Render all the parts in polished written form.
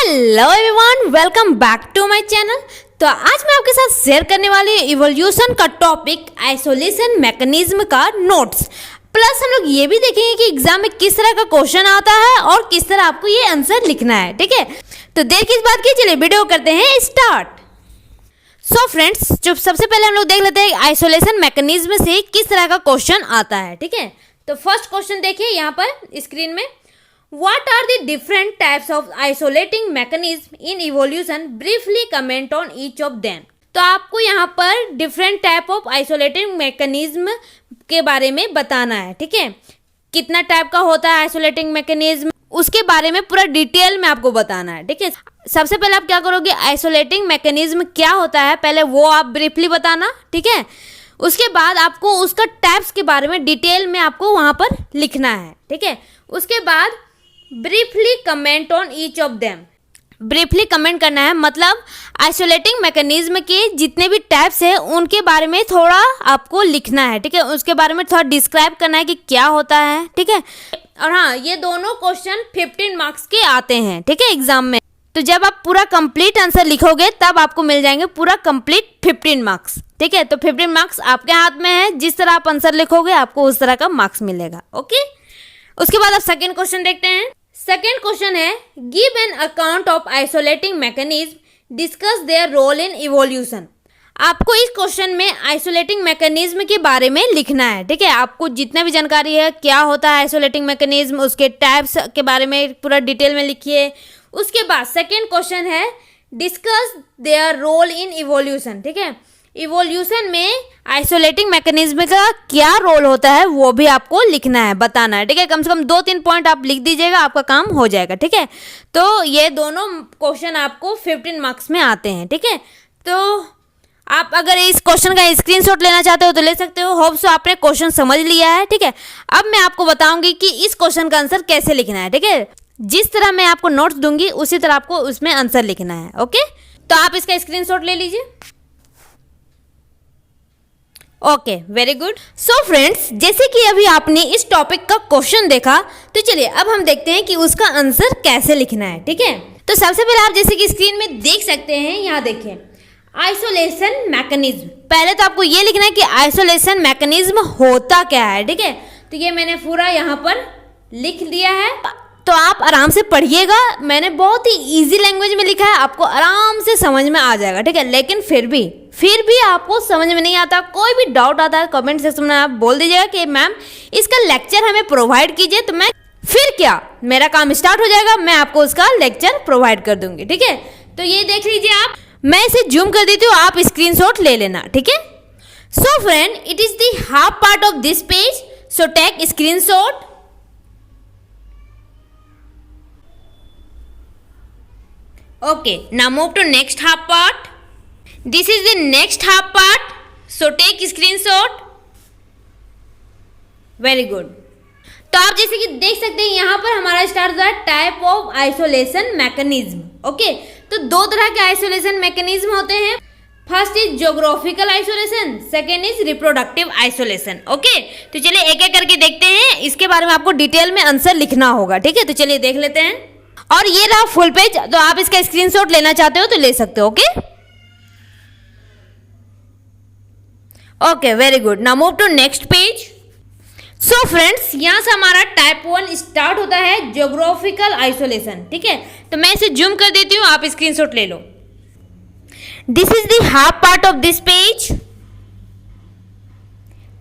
Hello everyone, welcome back to my channel. तो आज मैं आपके साथ शेयर करने वाली इवोल्यूशन का टॉपिक आइसोलेशन मैकेनिज्म का नोट्स, प्लस हम लोग ये भी देखेंगे कि एग्जाम में किस तरह का क्वेश्चन आता है और किस तरह आपको ये आंसर लिखना है। ठीक है, तो देर किस बात की, चलिए वीडियो करते हैं स्टार्ट। सो फ्रेंड्स, जो सबसे पहले हम लोग देख लेते हैं आइसोलेशन मैकेनिज्म से किस तरह का क्वेश्चन आता है। ठीक है, तो फर्स्ट क्वेश्चन देखिए यहाँ पर स्क्रीन में, What are the different types of isolating mechanism in evolution? Briefly comment on each of them. तो आपको यहाँ पर different type of isolating mechanism के बारे में बताना है। ठीक है, कितना टाइप का होता है isolating mechanism, उसके बारे में पूरा डिटेल में आपको बताना है। ठीक है, सबसे पहले आप क्या करोगे, isolating mechanism क्या होता है पहले वो आप ब्रीफली बताना। ठीक है, उसके बाद आपको उसका टाइप्स के बारे में डिटेल में आपको वहाँ पर लिखना है। ठीक है, उसके बाद briefly comment on each of them, briefly comment करना है, मतलब आइसोलेटिंग मैकेनिज्म के जितने भी टाइप्स है उनके बारे में थोड़ा आपको लिखना है। ठीक है, उसके बारे में थोड़ा डिस्क्राइब करना है कि क्या होता है। ठीक है, और हाँ, ये दोनों क्वेश्चन 15 मार्क्स के आते हैं। ठीक है, एग्जाम में। तो जब आप पूरा कंप्लीट आंसर लिखोगे तब आपको मिल जाएंगे पूरा कंप्लीट 15 मार्क्स। ठीक है, तो 15 मार्क्स आपके हाथ में है, जिस तरह आप आंसर लिखोगे आपको उस तरह का मार्क्स मिलेगा। ओके, उसके बाद आप सेकेंड क्वेश्चन देखते हैं। सेकेंड क्वेश्चन है, give an account of isolating mechanism, discuss their role in evolution. आपको इस क्वेश्चन में आइसोलेटिंग मैकेनिज्म के बारे में लिखना है। ठीक है, आपको जितना भी जानकारी है क्या होता है आइसोलेटिंग मैकेनिज्म, उसके टाइप्स के बारे में पूरा डिटेल में लिखिए। उसके बाद सेकेंड क्वेश्चन है, discuss their role in evolution. ठीक है, इवोल्यूशन में आइसोलेटिंग मैकेनिज्म का क्या रोल होता है वो भी आपको लिखना है, बताना है। ठीक है, कम से कम 2-3 पॉइंट आप लिख दीजिएगा, आपका काम हो जाएगा। ठीक है, तो ये दोनों क्वेश्चन आपको 15 मार्क्स में आते हैं। ठीक है, तो आप अगर इस क्वेश्चन का स्क्रीनशॉट लेना चाहते हो तो ले सकते हो। होप सो आपने क्वेश्चन समझ लिया है। ठीक है, अब मैं आपको बताऊंगी कि इस क्वेश्चन का आंसर कैसे लिखना है। ठीक है, जिस तरह मैं आपको नोट्स दूंगी उसी तरह आपको उसमें आंसर लिखना है। ओके, तो आप इसका स्क्रीनशॉट ले लीजिए। Okay, very good. So friends, जैसे कि अभी आपने इस टॉपिक का क्वेश्चन देखा, तो चलिए अब हम देखते हैं कि उसका आंसर कैसे लिखना है। ठीक है, तो सबसे पहले आप जैसे कि स्क्रीन में देख सकते हैं, यहाँ देखिए आइसोलेशन मैकेनिज्म। पहले तो आपको ये लिखना है कि आइसोलेशन मैकेनिज्म होता क्या है। ठीक है, तो ये मैंने पूरा यहाँ पर लिख दिया है, तो आप आराम से पढ़िएगा। मैंने बहुत ही इजी लैंग्वेज में लिखा है, आपको आराम से समझ में आ जाएगा। ठीक है, लेकिन फिर भी आपको समझ में नहीं आता, कोई भी डाउट आता है कमेंट सेक्शन में आप बोल दीजिएगा कि मैम इसका लेक्चर हमें प्रोवाइड कीजिए, तो मैं फिर क्या मेरा काम स्टार्ट हो जाएगा, मैं आपको उसका लेक्चर प्रोवाइड कर दूंगी। ठीक है, तो ये देख लीजिए आप, मैं इसे जूम कर देती हूँ, आप स्क्रीनशॉट ले लेना। ठीक है, so friend, it is the half part of this page, so take screenshot. Okay, now move to next half part. This is the next half part. So take screenshot. Very good. तो आप जैसे कि देख सकते हैं यहाँ पर हमारा स्टार्ट होता है type of isolation mechanism. Okay, तो दो तरह के आइसोलेशन मैकेनिज्म होते हैं। First is geographical isolation, second is reproductive isolation. Okay, तो चलिए एक एक करके देखते हैं, इसके बारे में आपको डिटेल में आंसर लिखना होगा। ठीक है, तो चलिए देख लेते हैं। और ये रहा फुल पेज, तो आप इसका स्क्रीनशॉट लेना चाहते हो तो ले सकते हो। Okay, okay, very good. Now move to next page. So friends, यहां से हमारा टाइप 1 स्टार्ट होता है, ज्योग्राफिकल आइसोलेशन। ठीक है, तो मैं इसे जूम कर देती हूं, आप स्क्रीनशॉट ले लो। This is the half part of this page,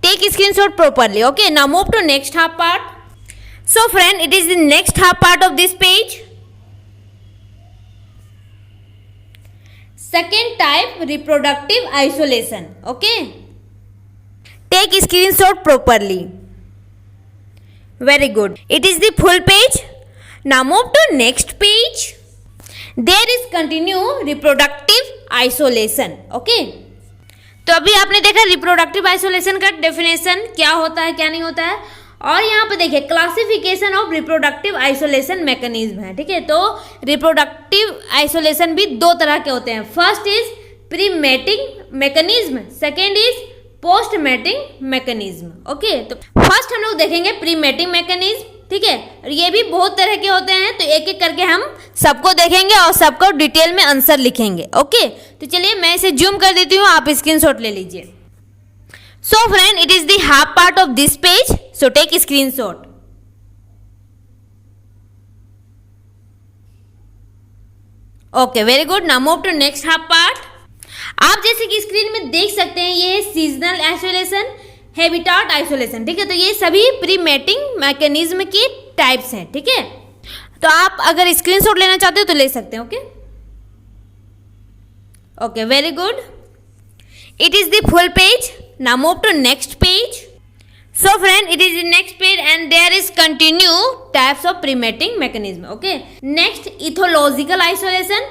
take screenshot properly. Okay, now move to next half part. So friend, it is the next half part of this page. Second type, reproductive isolation. Okay, take screenshot properly. Very good. It is the full page. Now move to next page. There is continue reproductive isolation. Okay, तो अभी आपने देखा reproductive isolation का definition क्या होता है क्या नहीं होता है, और यहाँ पे देखिए classification of reproductive isolation mechanism है। ठीक है, तो रिप्रोडक्टिव आइसोलेशन भी दो तरह के होते हैं। First is pre mating mechanism, second is post mating mechanism. Okay, तो फर्स्ट हम लोग देखेंगे प्री मैटिंग मैकेनिज्म। ठीक है, और ये भी बहुत तरह के होते हैं, तो एक एक करके हम सबको देखेंगे और सबको डिटेल में आंसर लिखेंगे। ओके, तो चलिए मैं इसे जूम कर देती हूँ, आप स्क्रीनशॉट ले लीजिए। So friend, it is the half part of this page, so take screenshot. Okay, very good. Now move to next half part. आप जैसे कि स्क्रीन में देख सकते हैं, ये सीजनल आइसोलेशन, हैबिटाट आइसोलेशन, ठीक है, तो ये सभी प्री मैटिंग मैकेनिज्म के टाइप्स हैं। ठीक है, तो आप अगर स्क्रीनशॉट लेना चाहते हो तो ले सकते हैं। Okay okay, very good. It is the full page. Now move to next page. So friend, it is the next page and there is continue types of pre-mating mechanism. Okay. Next, ethological isolation.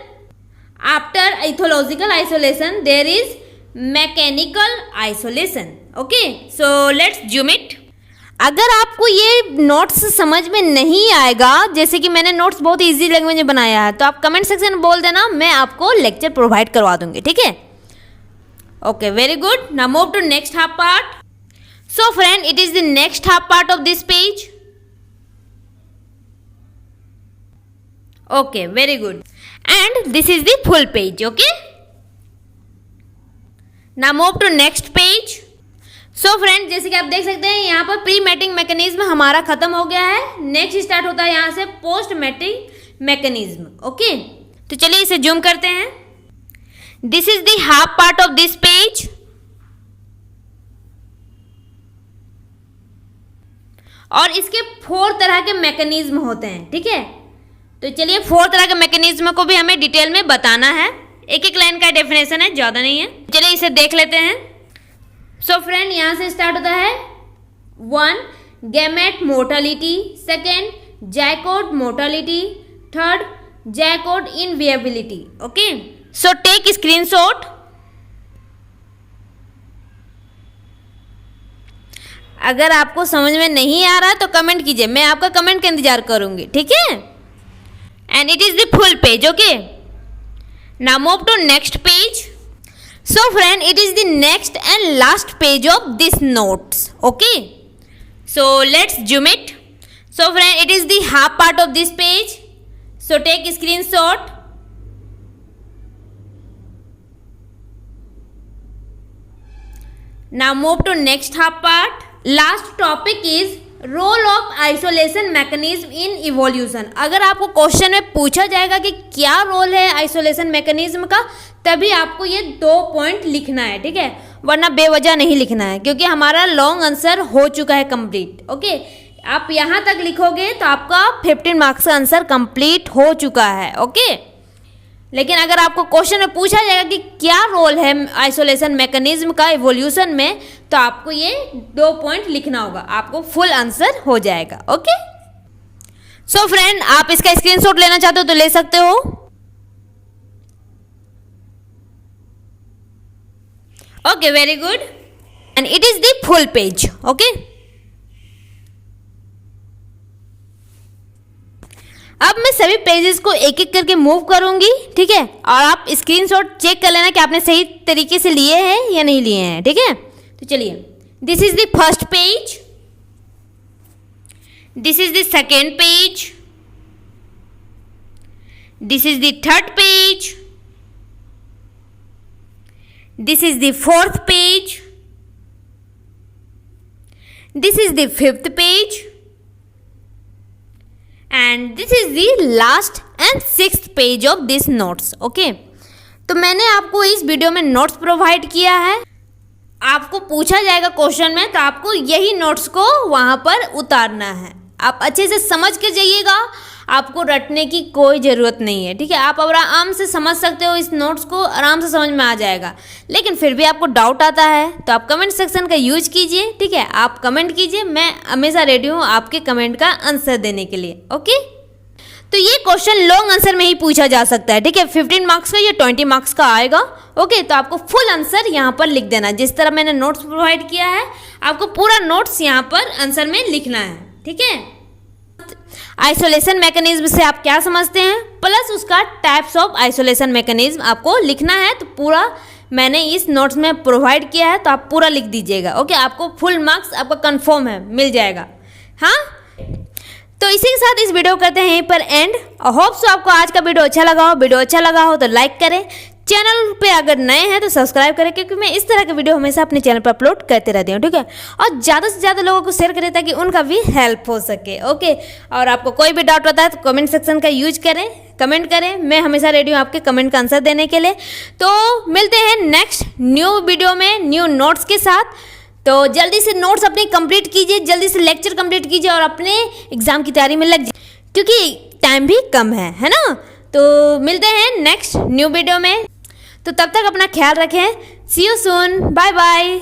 After ethological isolation, there is mechanical isolation. Okay. So let's zoom it. अगर आपको ये notes समझ में नहीं आएगा, जैसे कि मैंने नोट्स बहुत इजी लैंग्वेज में बनाया है, तो आप कमेंट सेक्शन में बोल देना, मैं आपको लेक्चर प्रोवाइड करवा दूंगी। ठीक है, okay, very good. Now move to next half part. So friend, it is the next half part of this page. Okay, very good. And this is the full page. Okay. Now move to next page. So friend, जैसे कि आप देख सकते हैं, यहाँ पर pre mating mechanism हमारा खत्म हो गया है। नेक्स्ट स्टार्ट होता है यहाँ से पोस्ट मैटिंग मैकेनिज्म। ओके, तो चलिए इसे जूम करते हैं। This is the half part of this page. और इसके 4 तरह के मैकेनिज्म होते हैं। ठीक है, तो चलिए 4 तरह के मैकेनिज्म को भी हमें डिटेल में बताना है। एक एक लाइन का डेफिनेशन है, ज़्यादा नहीं है। चलिए इसे देख लेते हैं। सो फ्रेंड, यहाँ से स्टार्ट होता है 1 gamete mortality, 2 zygote mortality, 3 zygote inviability. Okay, so take screenshot. अगर आपको समझ में नहीं आ रहा तो कमेंट कीजिए, मैं आपका कमेंट का इंतजार करूंगी। ठीक है, and it is the full page. Okay, now move to next page. So friend, it is the next and last page of this notes. Okay, so let's zoom it. So friend, it is the half part of this page, so take screenshot. Now move to next half part. Last topic is role of isolation mechanism in evolution. अगर आपको question में पूछा जाएगा कि क्या role है isolation mechanism का, तभी आपको ये 2 पॉइंट लिखना है। ठीक है, वरना बेवजह नहीं लिखना है, क्योंकि हमारा लॉन्ग आंसर हो चुका है कंप्लीट। ओके, आप यहाँ तक लिखोगे तो आपका 15 मार्क्स का आंसर कंप्लीट हो चुका है। ओके, लेकिन अगर आपको क्वेश्चन में पूछा जाएगा कि क्या रोल है आइसोलेशन मैकेनिज्म का इवोल्यूशन में, तो आपको ये 2 पॉइंट लिखना होगा, आपको फुल आंसर हो जाएगा। ओके, सो फ्रेंड, आप इसका स्क्रीनशॉट लेना चाहते हो तो ले सकते हो। Okay, very good, and it is the full page. Okay, अब मैं सभी पेजेस को एक एक करके मूव करूंगी। ठीक है, और आप स्क्रीनशॉट चेक कर लेना कि आपने सही तरीके से लिए हैं या नहीं लिए हैं। ठीक है, तो चलिए, this is the first page, this is the second page, this is the third page, this is the fourth page, this is the fifth page, and this is the last and 6th page of this notes. Okay, तो मैंने आपको इस video में notes provide किया है। आपको पूछा जाएगा क्वेश्चन में, तो आपको यही नोट्स को वहाँ पर उतारना है। आप अच्छे से समझ के जाइएगा, आपको रटने की कोई ज़रूरत नहीं है। ठीक है, आप आराम से समझ सकते हो, इस नोट्स को आराम से समझ में आ जाएगा। लेकिन फिर भी आपको डाउट आता है तो आप कमेंट सेक्शन का यूज कीजिए। ठीक है, आप कमेंट कीजिए, मैं हमेशा रेडी हूँ आपके कमेंट का आंसर देने के लिए। ओके, तो ये क्वेश्चन लॉन्ग आंसर में ही पूछा जा सकता है। ठीक है, 15 मार्क्स का या 20 मार्क्स का आएगा। ओके, तो आपको फुल आंसर यहाँ पर लिख देना। जिस तरह मैंने नोट्स प्रोवाइड किया है, आपको पूरा नोट्स यहाँ पर आंसर में लिखना है। ठीक है, आइसोलेशन मैकेनिज्म से आप क्या समझते हैं, प्लस उसका टाइप्स ऑफ आइसोलेशन मैकेनिज्म आपको लिखना है। तो पूरा मैंने इस नोट्स में प्रोवाइड किया है, तो आप पूरा लिख दीजिएगा। ओके, आपको फुल मार्क्स आपका कंफर्म है, मिल जाएगा। हाँ, तो इसी के साथ इस वीडियो को करते हैं यहीं पर एंड। होप सो आपको आज का वीडियो अच्छा लगा हो। वीडियो अच्छा लगा हो तो लाइक करें, चैनल पे अगर नए हैं तो सब्सक्राइब करें, क्योंकि मैं इस तरह के वीडियो हमेशा अपने चैनल पर अपलोड करते रहती हूँ, ठीक है। और ज़्यादा से ज़्यादा लोगों को शेयर करें ताकि उनका भी हेल्प हो सके, ओके। और आपको कोई भी डाउट होता है तो कमेंट सेक्शन का यूज करें, कमेंट करें, मैं हमेशा रेडी हूँ आपके कमेंट का आंसर देने के लिए। तो मिलते हैं नेक्स्ट न्यू वीडियो में न्यू नोट्स के साथ। तो जल्दी से नोट्स अपने कंप्लीट कीजिए, जल्दी से लेक्चर कंप्लीट कीजिए और अपने एग्जाम की तैयारी में लग जाइए, क्योंकि टाइम भी कम है ना। तो मिलते हैं नेक्स्ट न्यू वीडियो में, तो तब तक अपना ख्याल रखें। सी यू सून, बाय बाय।